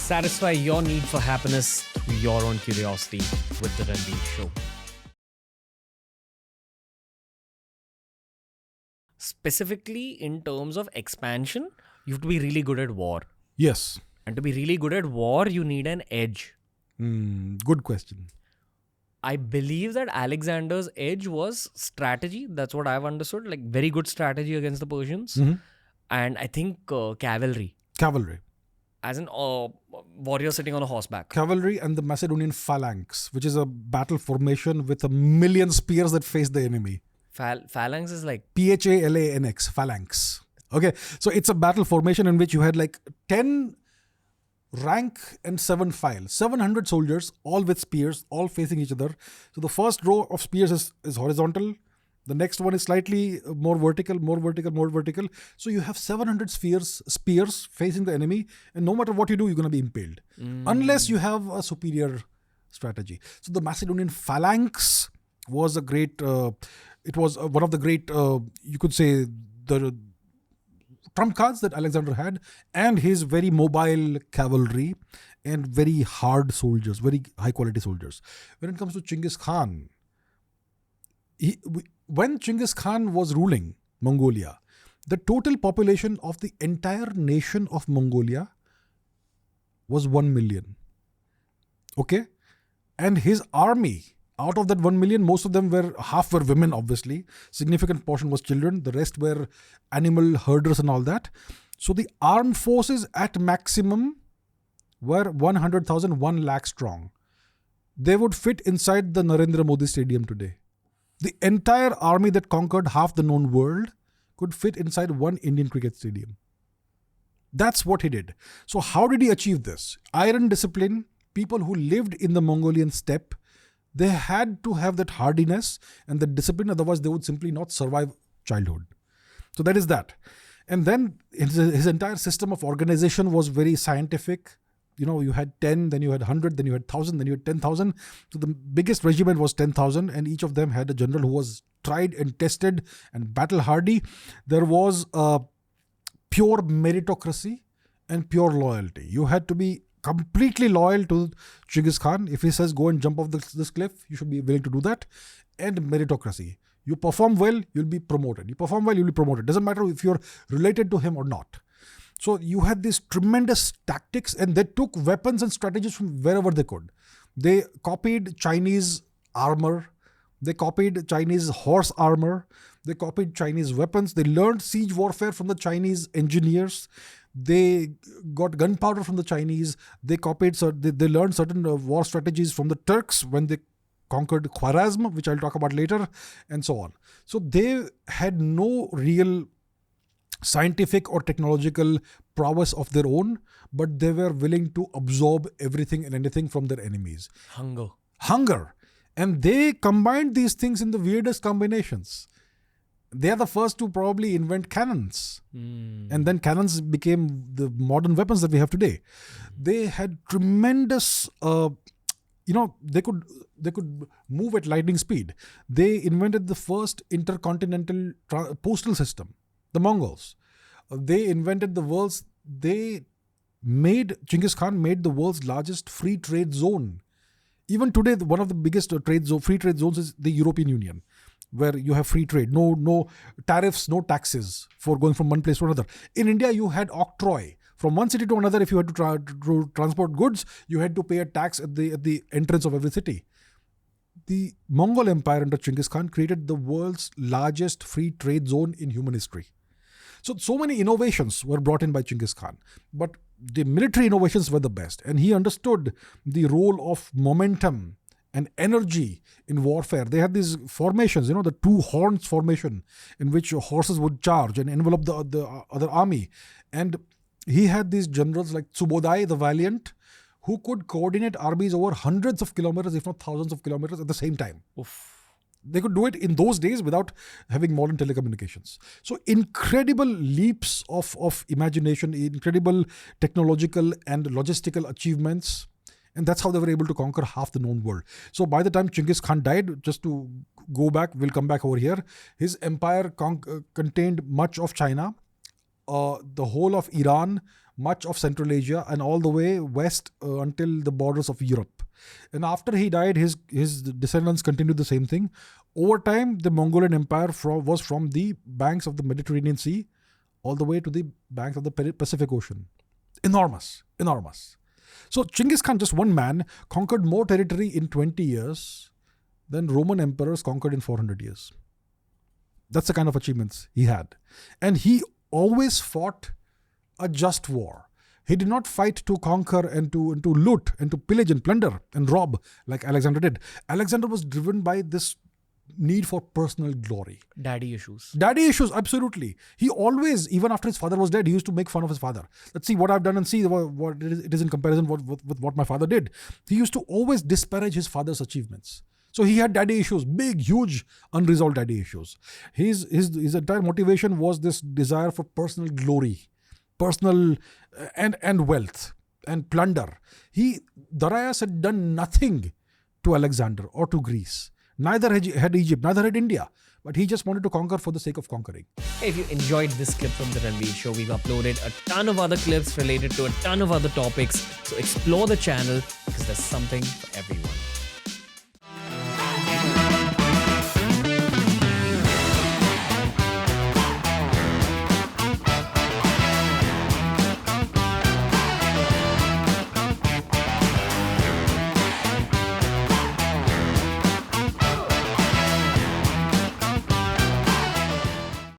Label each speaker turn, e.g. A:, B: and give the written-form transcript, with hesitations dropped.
A: Satisfy your need for happiness through your own curiosity with the Ranveer Show. Specifically in terms of expansion, you have to be really good at war.
B: Yes.
A: And to be really good at war, you need an edge.
B: Good question.
A: I believe that Alexander's edge was strategy. That's what I've understood. Like very good strategy against the Persians. And I think cavalry.
B: Cavalry.
A: As in warrior sitting on a horseback.
B: Cavalry and the Macedonian phalanx, which is a battle formation with 1 million spears that face the enemy.
A: Phalanx is like...
B: Phalanx, phalanx. Okay, so it's a battle formation in which you had like 10 rank and 7 file. 700 soldiers, all with spears, all facing each other. So the first row of spears is horizontal. The next one is slightly more vertical. So you have 700 spears facing the enemy. And no matter what you do, you're going to be impaled. Unless you have a superior strategy. So the Macedonian phalanx was a great... it was one of the great, you could say, the trump cards that Alexander had, and his very mobile cavalry and very hard soldiers, very high quality soldiers. When it comes to Genghis Khan, when Genghis Khan was ruling Mongolia, the total population of the entire nation of Mongolia was 1 million. Okay? And his army, out of that 1 million, most of them half were women, obviously. Significant portion was children. The rest were animal herders and all that. So the armed forces at maximum were 100,000, 1 lakh strong. They would fit inside the Narendra Modi Stadium today. The entire army that conquered half the known world could fit inside one Indian cricket stadium. That's what he did. So how did he achieve this? Iron discipline, people who lived in the Mongolian steppe, they had to have that hardiness and the discipline, otherwise they would simply not survive childhood. So that is that. And then his entire system of organization was very scientific. You know, you had 10, then you had 100, then you had 1,000, then you had 10,000. So the biggest regiment was 10,000 and each of them had a general who was tried and tested and battle hardy. There was pure meritocracy and pure loyalty. You had to be completely loyal to Genghis Khan. If he says go and jump off this cliff, you should be willing to do that. And meritocracy. You perform well, you'll be promoted. You perform well, you'll be promoted. Doesn't matter if you're related to him or not. So you had these tremendous tactics and they took weapons and strategies from wherever they could. They copied Chinese armor. They copied Chinese horse armor. They copied Chinese weapons. They learned siege warfare from the Chinese engineers. They got gunpowder from the Chinese. They copied, so they learned certain war strategies from the Turks when they conquered Khwarezm, which I'll talk about later, and so on. So they had no real scientific or technological prowess of their own, but they were willing to absorb everything and anything from their enemies. Hunger. And they combined these things in the weirdest combinations. They are the first to probably invent cannons. And then cannons became the modern weapons that we have today. They had tremendous, they could move at lightning speed. They invented the first intercontinental postal system, the Mongols. Genghis Khan made the world's largest free trade zone. Even today, one of the biggest free trade zones is the European Union, where you have free trade, no tariffs, no taxes for going from one place to another. In India, you had octroi. From one city to another, if you had to transport goods, you had to pay a tax at the entrance of every city. The Mongol Empire under Genghis Khan created the world's largest free trade zone in human history. So many innovations were brought in by Genghis Khan, but the military innovations were the best. And he understood the role of momentum and energy in warfare. They had these formations, the 2 horns formation, in which horses would charge and envelop the other army. And he had these generals like Subodai the Valiant, who could coordinate armies over hundreds of kilometers, if not thousands of kilometers at the same time.
A: Oof.
B: They could do it in those days without having modern telecommunications. So incredible leaps of imagination, incredible technological and logistical achievements. And that's how they were able to conquer half the known world. So by the time Genghis Khan died, just to go back, we'll come back over here, his empire contained much of China, the whole of Iran, much of Central Asia and all the way west until the borders of Europe. And after he died, his descendants continued the same thing. Over time, the Mongolian Empire was from the banks of the Mediterranean Sea all the way to the banks of the Pacific Ocean. Enormous. So Genghis Khan, just one man, conquered more territory in 20 years than Roman emperors conquered in 400 years. That's the kind of achievements he had. And he always fought a just war. He did not fight to conquer and to loot and to pillage and plunder and rob like Alexander did. Alexander was driven by this need for personal glory.
A: Daddy issues,
B: absolutely. He always, even after his father was dead, he used to make fun of his father. Let's see what I've done and see what it is in comparison with what my father did. He used to always disparage his father's achievements. So he had daddy issues, big, huge, unresolved daddy issues. His entire motivation was this desire for personal glory, personal and wealth and plunder. The RAAAZ had done nothing to Alexander or to Greece. Neither had Egypt, neither had India. But he just wanted to conquer for the sake of conquering.
A: Hey, if you enjoyed this clip from the Ranveer Show, we've uploaded a ton of other clips related to a ton of other topics. So explore the channel because there's something for everyone.